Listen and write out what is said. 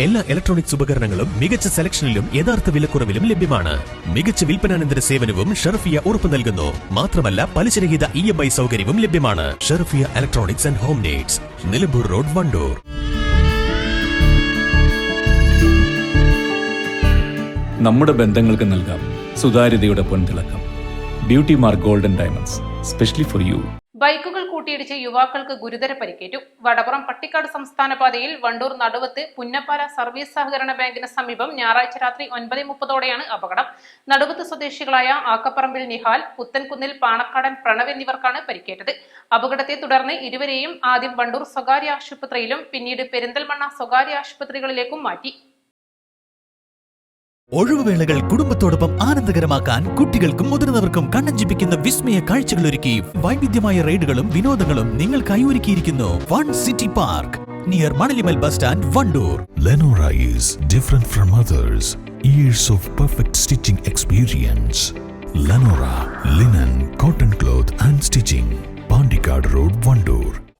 എല്ലാ ഇലക്ട്രോണിക്സ് ഉപകരണങ്ങളും മികച്ച സെലക്ഷനിലും യഥാർത്ഥ വിലക്കുറവിലും ലഭ്യമാണ്. മികച്ച വിൽപ്പനാനന്തര സേവനവും ഷെർഫിയ ഉറപ്പു നൽകുന്നു. മാത്രമല്ല പലിശരഹിത EMI സൗകര്യവും ലഭ്യമാണ്. Sherfiya electronics and home needs, Nilambur road, Wandoor. നമ്മുടെ ബന്ധങ്ങൾക്ക് നൽകാം സുതാര്യതയുടെ പൊൻതിളക്കം. Beauty mark golden diamonds, specially for you. ബൈക്കുകൾ കൂട്ടിയിടിച്ച് യുവാക്കൾക്ക് ഗുരുതര പരിക്കേറ്റു. വടപുറം പട്ടിക്കാട് സംസ്ഥാന പാതയിൽ വണ്ടൂർ നടുവത്ത് പുന്നപ്പാല സർവീസ് സഹകരണ ബാങ്കിന് സമീപം ഞായറാഴ്ച രാത്രി 9:30 അപകടം. നടുവത്ത് സ്വദേശികളായ ആക്കപ്പറമ്പിൽ നിഹാൽ, പുത്തൻകുന്നിൽ പാണക്കാടൻ പ്രണവ് എന്നിവർക്കാണ് പരിക്കേറ്റത്. അപകടത്തെ തുടർന്ന് ഇരുവരെയും ആദ്യം വണ്ടൂർ സ്വകാര്യ ആശുപത്രിയിലും പിന്നീട് പെരിന്തൽമണ്ണ സ്വകാര്യ ആശുപത്രികളിലേക്കും മാറ്റി. ഒഴിവുവേളകൾ കുടുംബത്തോടൊപ്പം ആനന്ദകരമാക്കാൻ കുട്ടികൾക്കും മുതിർന്നവർക്കും കണ്ണഞ്ചിപ്പിക്കുന്ന വിസ്മയ കാഴ്ചകളൊരുക്കി വൈവിധ്യമായ റൈഡുകളും വിനോദങ്ങളും നിങ്ങൾക്കായി ഒരുക്കിയിരിക്കുന്നു Fun City Park near Manalimal bus stand, Vandoor. Lenora is different from others. Years of perfect stitching experience. Lenora linen, cotton cloth and stitching.